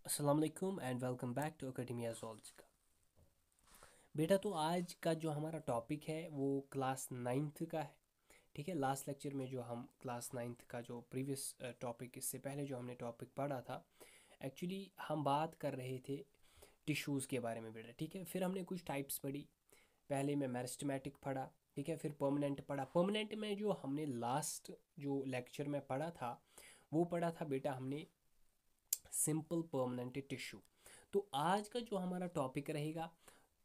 अस्सलाम वालेकुम and welcome back to Academia zoology का। बेटा तो आज का जो हमारा टॉपिक है वो क्लास नाइन्थ का है। ठीक है, लास्ट लेक्चर में जो हम क्लास नाइन्थ का जो प्रीवियस टॉपिक, इससे पहले जो हमने टॉपिक पढ़ा था, एक्चुअली हम बात कर रहे थे टिश्यूज़ के बारे में बेटा। ठीक है, फिर हमने कुछ टाइप्स पढ़ी। पहले में मेरिस्टेमेटिक पढ़ा, ठीक है, फिर परमानेंट पढ़ा। परमानेंट में जो हमने लास्ट जो लेक्चर में पढ़ा था वो पढ़ा था बेटा हमने सिंपल परमानेंट टिश्यू। तो आज का जो हमारा टॉपिक रहेगा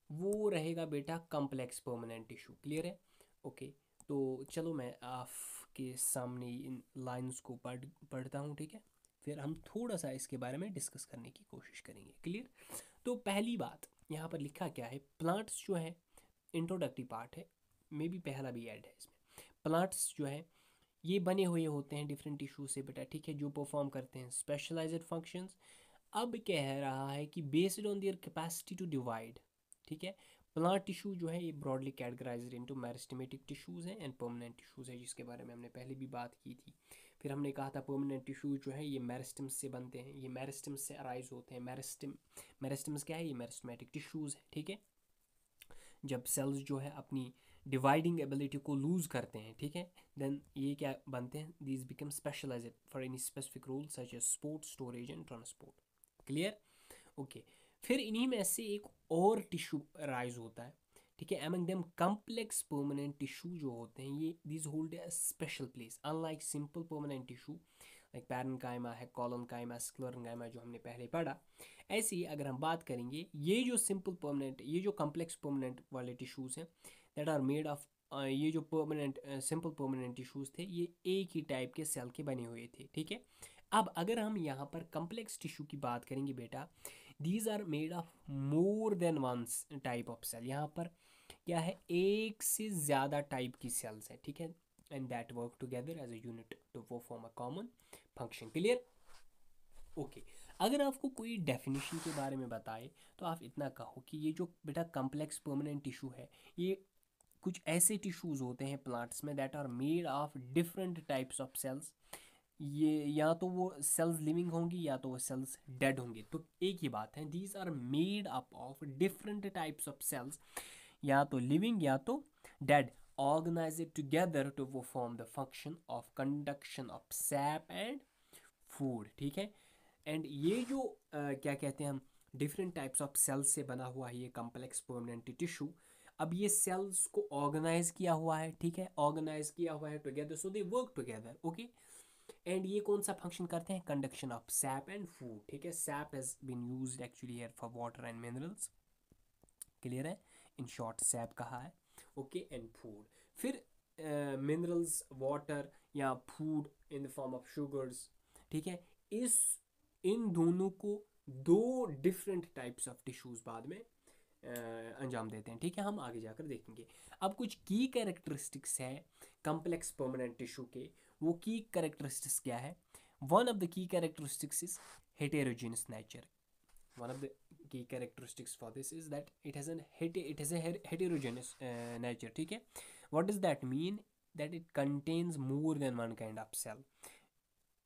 वो रहेगा बेटा कॉम्प्लेक्स परमानेंट टिश्यू। क्लियर है? ओके। तो चलो मैं आपके सामने इन लाइंस को पढ़ता हूँ। ठीक है, फिर हम थोड़ा सा इसके बारे में डिस्कस करने की कोशिश करेंगे। क्लियर? तो पहली बात यहाँ पर लिखा क्या है, प्लांट्स जो है इंट्रोडक्टिव पार्ट है, मे बी पहला भी ऐड है इसमें। प्लांट्स जो है ये बने हुए होते हैं डिफरेंट टिश्यू से बेटा। ठीक है, जो परफॉर्म करते हैं स्पेशलाइज्ड फंक्शंस। अब कह रहा है कि based on their capacity to divide. ठीक है, प्लांट टिश्यू जो है ये broadly categorized into meristematic tissues हैं एंड परमानेंट टिश्यूज है, जिसके बारे में हमने पहले भी बात की थी। फिर हमने कहा था परमानेंट टिश्यू जो है ये मेरिस्टम्स से बनते हैं, ये मेरिस्टम्स से अराइज होते हैं। मेरिस्टम्स क्या है? ये मेरिस्टेमेटिक टिश्यूज है। ठीक है, जब सेल्स जो है अपनी डिवाइडिंग एबिलिटी को लूज करते हैं, ठीक है, देन ये क्या बनते हैं? These become specialized for any specific role such as support, storage and transport. Clear? Okay. फिर इन्हीं में से एक और टिश्यू राइज होता है। ठीक है, among them complex permanent tissue जो होते हैं ये these hold a special place unlike simple permanent tissue like parenchyma है, कॉलोनकाइमा, स्क्लेरेन्काइमा जो हमने पहले पढ़ा। ऐसे ही अगर हम बात करेंगे ये जो सिंपल परमानेंट, ये जो कॉम्प्लेक्स परमानेंट वाले टिश्यूज़ हैं दैट आर मेड ऑफ, ये जो परमानेंट सिंपल परमानेंट टिश्यूज़ थे ये एक ही टाइप के सेल के बने हुए थे। ठीक है, अब अगर हम यहाँ पर कॉम्प्लेक्स टिश्यू की बात करेंगे बेटा, these are made of more than one type of cell. यहाँ पर क्या है? एक से ज़्यादा टाइप की सेल्स है। ठीक है, and that work together as a unit to perform a common function. Clear? Okay. अगर आपको कोई डेफिनेशन के बारे में बताए तो आप इतना कहो कि ये जो बेटा कॉम्प्लेक्स परमानेंट टिश्यू है ये कुछ ऐसे टिश्यूज होते हैं प्लांट्स में that are made of different types of cells. ये या तो वो सेल्स लिविंग होंगी या तो वो सेल्स डेड होंगे। तो एक ही बात है, these are made up of different types of cells, या तो लिविंग या तो dead, organized together to perform the function of conduction of sap and food. ठीक है, एंड ये जो क्या कहते हैं हम, डिफरेंट टाइप्स ऑफ सेल्स से बना हुआ है ये कॉम्प्लेक्स परमानेंट टिश्यू। अब ये सेल्स को ऑर्गेनाइज किया हुआ है। ठीक है, ऑर्गेनाइज किया हुआ है together, so they work together. Okay, and ये कौन सा फंक्शन करते हैं? Conduction of sap and food. ठीक है, sap has been used actually here for water and minerals. Clear है? इन शॉर्ट सैप कहा है। Okay, and food. फिर मिनरल्स, वाटर या food in the form of sugars. ठीक है, इस इन दोनों को दो डिफरेंट टाइप्स ऑफ टिश्यूज बाद में अंजाम देते हैं। ठीक है, हम आगे जाकर देखेंगे। अब कुछ की कैरेक्टरिस्टिक्स है कॉम्प्लेक्स परमानेंट टिश्यू के। वो की कैरेक्टरिस्टिक्स क्या है? One of the key characteristics is heterogeneous nature. one of the key characteristics for this is that it has a heterogeneous nature. ठीक है, what does that mean? that it contains more than one kind of cell।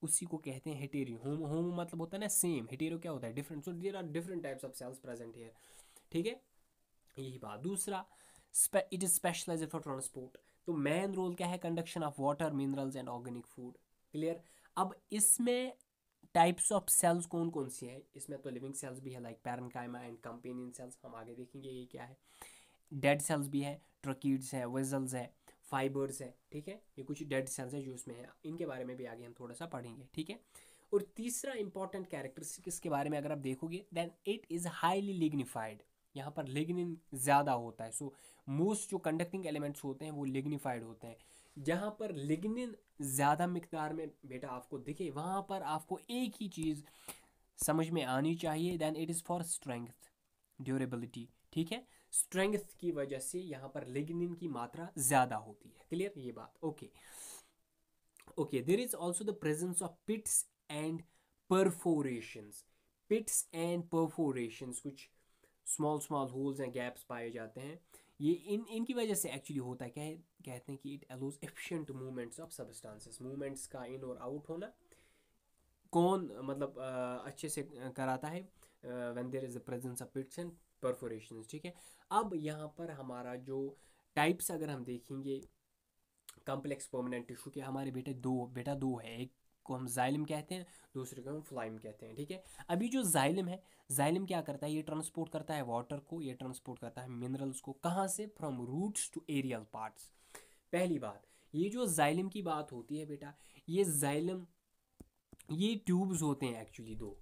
उसी को कहते हैं hetero. Home मतलब होता है ना सेम, हेटेरो क्या होता है? Different. So there are different types of cells present here. ठीक है, यही बात। दूसरा, it is specialized for transport. तो मेन रोल क्या है? Conduction of water, minerals and organic food. Clear? अब इसमें टाइप्स ऑफ सेल्स कौन कौन सी है? इसमें तो लिविंग सेल्स भी है like parenchyma and companion cells, हम आगे देखेंगे ये क्या है। डेड सेल्स भी है, ट्रकीड्स है, वेजल्स है, फाइबर्स है। ठीक है, ये कुछ डेड सेल्स है जो इसमें है, इनके बारे में भी आगे हम थोड़ा सा पढ़ेंगे। ठीक है, और तीसरा इंपॉर्टेंट कैरेक्टरिस्टिक्स के बारे में अगर आप देखोगे, then it is highly lignified. यहाँ पर लिग्निन ज़्यादा होता है। सो मोस्ट जो कंडक्टिंग एलिमेंट्स होते हैं वो लिग्निफाइड होते हैं। जहाँ पर लिग्निन ज़्यादा मिकदार में बेटा आपको दिखे, वहाँ पर आपको एक ही चीज़ समझ में आनी चाहिए, then it is for strength, durability. ठीक है, स्ट्रेंथ की वजह से यहाँ पर लिग्निन की मात्रा ज़्यादा होती है। क्लियर ये बात? Okay. Okay, there is also the presence of pits and perforations. Pits and perforations, कुछ small small holes and gaps पाए जाते हैं। ये इनकी वजह से एक्चुअली होता है क्या है? कहते हैं कि it allows efficient movements of substances, movements का इन और आउट होना कौन मतलब अच्छे से कराता है when there is the presence of pits and perforations, ठीक है। अब यहाँ पर हमारा जो टाइप्स अगर हम देखेंगे कॉम्प्लेक्स परमानेंट टिश्यू के, हमारे दो है, एक को हम जाइलम कहते हैं, दूसरे को हम फ्लाइम कहते हैं, ठीक है। अभी जो जाइलम है, जाइलम क्या करता है, ये ट्रांसपोर्ट करता है वाटर को, ये ट्रांसपोर्ट करता है मिनरल्स को, कहाँ से, from roots to aerial parts. पहली बात, ये जो जाइलम की बात होती है बेटा, ये जाइलम, ये ट्यूब्स होते हैं एक्चुअली दो,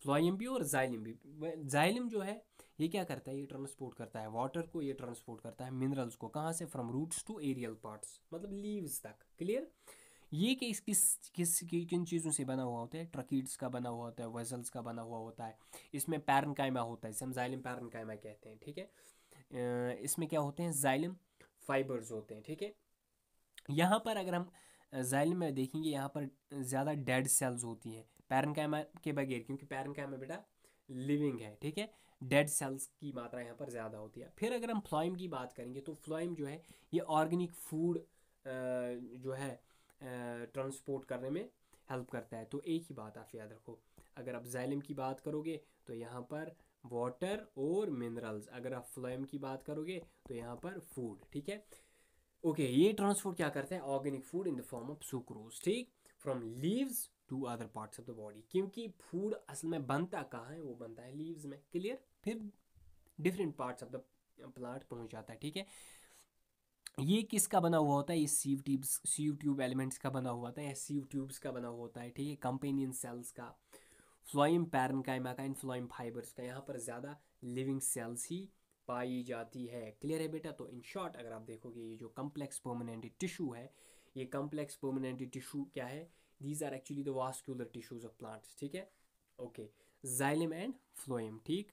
फ्लोएम भी और जाइलम भी। जाइलम जो है ये क्या करता है, ये ट्रांसपोर्ट करता है वाटर को, ये ट्रांसपोर्ट करता है मिनरल्स को, कहाँ से, from roots to aerial parts, मतलब लीव्स तक। क्लियर। ये किस किस किस किन चीज़ों से बना हुआ होता है, ट्रकीड्स का बना हुआ होता है, वेसल्स का बना हुआ होता है, इसमें पैरेन्काइमा होता है, इसे हम जाइलम पैरेन्काइमा कहते हैं, ठीक है। इसमें क्या होते हैं, जाइलम फाइबर्स होते हैं, ठीक है। यहाँ पर अगर हम जाइलम में देखेंगे, यहाँ पर ज़्यादा डेड सेल्स होती हैं पैरेन्काइमा के बगैर, क्योंकि पैरेन्काइमा बेटा लिविंग है, ठीक है। डेड सेल्स की मात्रा यहाँ पर ज़्यादा होती है। फिर अगर हम फ्लोएम की बात करेंगे तो फ्लोएम जो है ये ऑर्गेनिक फूड जो है ट्रांसपोर्ट करने में हेल्प करता है। तो एक ही बात आप याद रखो, अगर आप जाइलम की बात करोगे तो यहाँ पर वाटर और मिनरल्स, अगर आप फ्लोएम की बात करोगे तो यहाँ पर फूड, ठीक है। ओके, ये ट्रांसपोर्ट क्या करता है, organic food in the form of sucrose, ठीक, from leaves to other parts of the body, क्योंकि फूड असल में बनता कहाँ है, वो बनता है लीव्स में। क्लियर। फिर different parts of the plant पहुंच जाता है, ठीक है। ये किसका बना हुआ होता है, ये सीव ट्यूब एलिमेंट्स का बना हुआ होता है, या सीव ट्यूब्स का बना हुआ होता है, ठीक है। कंपेनियन सेल्स का, फ्लोएम पैरेन्काइमा का, इन फ्लोएम फाइबर्स का, यहाँ पर ज़्यादा लिविंग सेल्स ही पाई जाती है। क्लियर है बेटा। तो इन शॉर्ट अगर आप देखोगे, ये जो कम्प्लेक्स परमानेंट टिश्यू है, ये कम्प्लेक्स परमानेंट टिश्यू क्या है, these are actually the vascular tissues of plants, ठीक है। ओके, जाइलम एंड फ्लोएम, ठीक।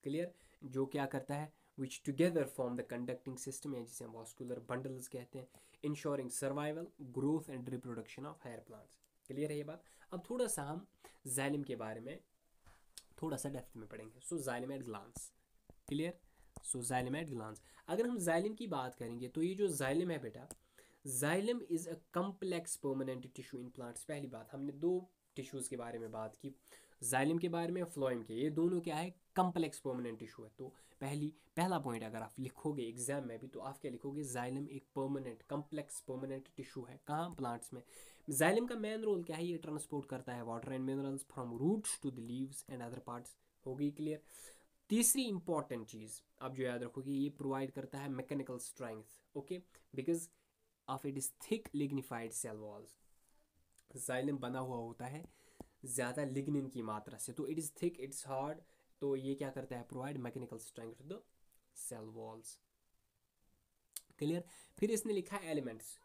क्लियर। जो क्या करता है, which together form the conducting system, है जिसे हम वास्कुलर बंडल्स कहते हैं, ensuring survival, growth and reproduction of higher plants. Clear है ये बात। अब थोड़ा सा हम जाइलम के बारे में थोड़ा सा डेप्थ में पढ़ेंगे। सो जाइलम एट ग्लांस। क्लियर। सो जाइलम एट ग्लांस, अगर हम जाइलम की बात करेंगे तो ये जो जाइलम है बेटा, xylem is a complex permanent tissue in plants. पहली बात, हमने दो टिश्यूज के बारे में बात की, जाइलम के बारे में, फ्लोएम के, ये दोनों क्या है, कम्प्लेक्स परमानेंट टिश्यू है। तो पहला पॉइंट अगर आप लिखोगे एग्जाम में भी, तो आप क्या लिखोगे, जाइलम एक परमानेंट कम्प्लेक्स परमानेंट टिश्यू है, कहाँ, प्लांट्स में। जाइलम का मेन रोल क्या है, ये ट्रांसपोर्ट करता है water and minerals from roots to the leaves and other parts. हो गई क्लियर। तीसरी इंपॉर्टेंट चीज़ आप जो याद रखोगे, ये प्रोवाइड करता है mechanical strength, okay, because of it is thick lignified cell walls. Xylem बना हुआ होता है ज़्यादा लिग्निन की मात्रा से, तो it is thick, it's hard, तो ये क्या करता है, provide mechanical strength to the cell walls. Clear. फिर इसने लिखा है एलिमेंट्स।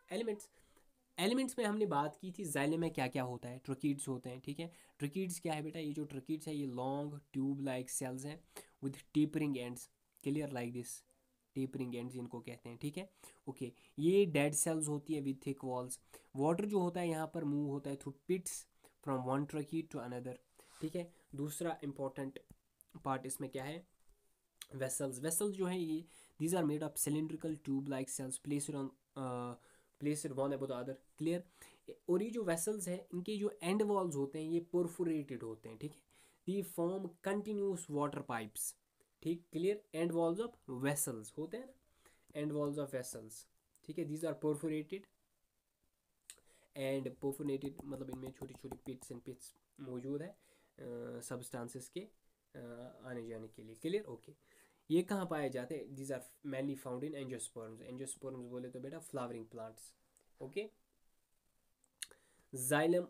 एलिमेंट्स में हमने बात की थी जाइलम में क्या क्या होता है, ट्रकीड्स होते हैं, ठीक है। ट्रकीड्स क्या है बेटा, ये जो ट्रकीड्स है ये लॉन्ग ट्यूब लाइक सेल्स हैं with tapering ends. Clear, like this, tapering ends इनको कहते हैं, ठीक है। ओके, ये डेड सेल्स होती है विद थिक वॉल्स। वाटर जो होता है यहाँ पर मूव होता है through pits from one tracheid to another, ठीक है। दूसरा इंपॉर्टेंट पार्ट इसमें क्या है, वेसल्स जो है ये, these are made of cylindrical tube like cells placed one above the other. Clear. और ये जो वेसल्स हैं, इनके जो एंड वॉल्स होते हैं ये परफोरेटेड होते हैं, ठीक है। The form continuous water pipes, ठीक। Clear. And walls of vessels होते हैं ना, एंड वॉल्स ऑफ वेसल्स, ठीक है, these are perforated and perforated, मतलब इनमें छोटी छोटी पिट्स मौजूद है सब्सटेंसेस के आने जाने के लिए। क्लियर। ओके, ये कहाँ पाए जाते हैं, these are mainly found in angiosperms. Angiosperms बोले तो बेटा flowering plants. Okay, xylem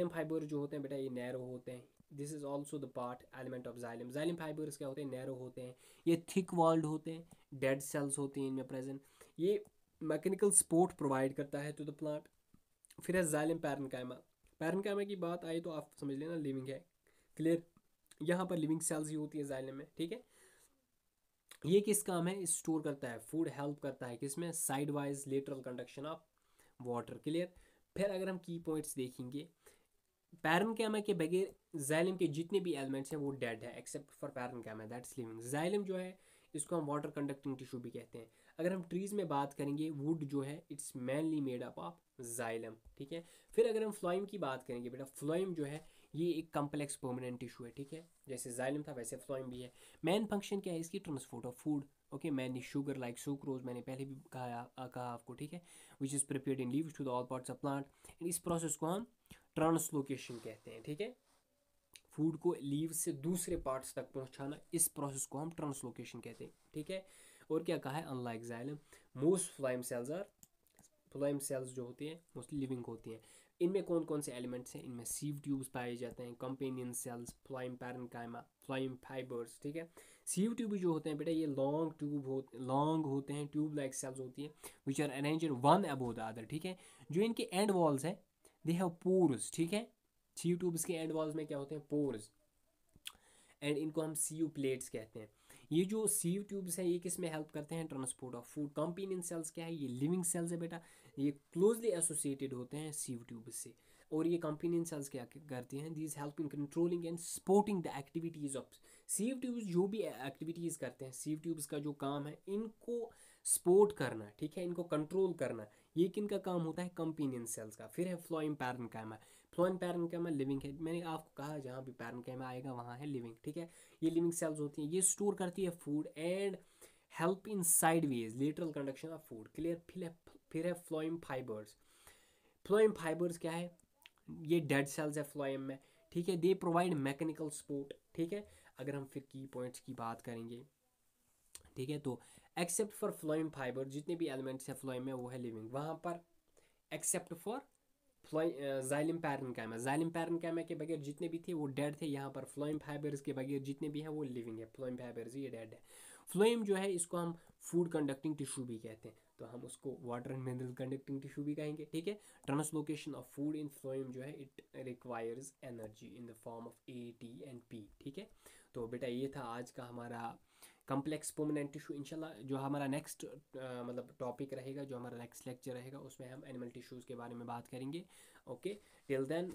fiber जो होते हैं बेटा ये नैरो होते हैं। This is also the part element of xylem. Xylem fibers क्या होते हैं, नैरो होते हैं, ये थिक वॉल्ड होते हैं, डेड सेल्स होती हैं इनमें प्रेजेंट, ये मैकेनिकल सपोर्ट प्रोवाइड करता है टू द प्लांट। फिर है जाइलम पैरेन्काइमा की बात आई तो आप समझ लेना लिविंग है। क्लियर। यहाँ पर लिविंग सेल्स ही होती है जाइलम में, ठीक है। ये किस काम है, स्टोर करता है फूड, हेल्प करता है किसमें, side wise lateral conduction of water. Clear. फिर अगर हम की पॉइंट्स देखेंगे, पैरेन्काइमा के बगैर जाइलम के जितने भी एलिमेंट्स हैं वो डेड है, except for parenchyma that's living. Xylem जो है इसको हम वाटर कंडक्टिंग टिश्यू भी कहते हैं। अगर हम ट्रीज़ में बात करेंगे, वुड जो है it's mainly made up of xylem, ठीक है। फिर अगर हम फ्लोएम की बात करेंगे बेटा, फ्लोएम जो है ये एक कम्प्लेक्स परमानेंट टिश्यू है, ठीक है। जैसे जाइलम था वैसे फ्लोएम भी है। मेन फंक्शन क्या है इसकी, ट्रांसपोर्ट ऑफ फूड, ओके। मैंने शुगर लाइक सुक्रोज मैंने पहले भी कहा आपको, ठीक है, which is prepared in leaves to the all parts of plant. इस प्रोसेस को हम ट्रांसलोकेशन कहते हैं, ठीक है। फूड को लीव से दूसरे पार्ट्स तक पहुंचाना, इस प्रोसेस को हम ट्रांसलोकेशन कहते हैं, ठीक है। और क्या कहा है, unlike xylem most phloem cells are, phloem cells जो होती हैं मोस्टली लिविंग होती हैं। इनमें कौन कौन से एलिमेंट्स हैं, इनमें सीव ट्यूब्स पाए जाते हैं, companion cells, phloem parenchyma, phloem fibres, ठीक है। सीव ट्यूब जो होते हैं बेटा ये लॉन्ग होते हैं, ट्यूब लाइक सेल्स होती हैं, which are arrange one above the other, ठीक है। जो इनके एंड वॉल्स हैं दे हैव पोर्स, ठीक है। सीव ट्यूब्स के एंड वॉल्स में क्या होते हैं, पोर्स, एंड इनको हम सीयू प्लेट्स कहते हैं। ये जो सीव ट्यूब्स हैं ये किस में हेल्प करते हैं, transport of food. Companion cells क्या है, ये लिविंग सेल्स है बेटा, ये क्लोजली एसोसिएटेड होते हैं सीव ट्यूब्स से। और ये कंपेनियन सेल्स क्या करती हैं, these help in controlling and supporting the activities of sieve tubes. जो भी एक्टिविटीज़ करते हैं सीव ट्यूब्स का जो काम है इनको सपोर्ट करना, ठीक है, इनको कंट्रोल करना, ये किन का काम होता है, कंपेनियन सेल्स का। फिर है phloem parenchyma, phloem parenchyma living है, मैंने आपको कहा जहाँ भी पैरेन्काइमा आएगा वहाँ है लिविंग, ठीक है। ये लिविंग सेल्स होती हैं, ये स्टोर करती है food and help in sideways lateral conduction of food, clear. फिर है फ्लोएम फाइबर्स। फ्लोएम फाइबर्स क्या है, ये डेड सेल्स है फ्लोएम में, ठीक है। दे प्रोवाइड मैकेनिकल सपोर्ट, ठीक है। अगर हम फिर की पॉइंट्स की बात करेंगे, ठीक है, तो एक्सेप्ट फॉर फ्लोएम फाइबर जितने भी एलिमेंट्स हैं फ्लोएम में वो है लिविंग वहाँ पर, except for xylem parenchyma, xylem parenchyma के बगैर जितने भी थे वो डेड थे। यहाँ पर फ्लोएम फाइबर्स के बगैर जितने भी हैं वो लिविंग है, फ्लोएम फाइबर्स ये डेड है। फ्लोएम जो है इसको हम फूड कंडक्टिंग टिश्यू भी कहते हैं, तो हम उसको water and mineral conducting tissue भी कहेंगे, ठीक है। Translocation of food in phloem जो है it requires energy in the form of ATP, ठीक है। तो बेटा ये था आज का हमारा कम्प्लेक्स परमानेंट टिश्यू। इंशाल्लाह जो हमारा नेक्स्ट मतलब टॉपिक रहेगा, जो हमारा नेक्स्ट लेक्चर रहेगा उसमें हम एनिमल टिश्यूज़ के बारे में बात करेंगे, okay. Till then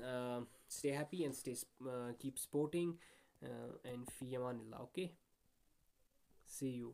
stay happy and stay keep supporting and फी अमान अल्लाह, ओके, सी यू।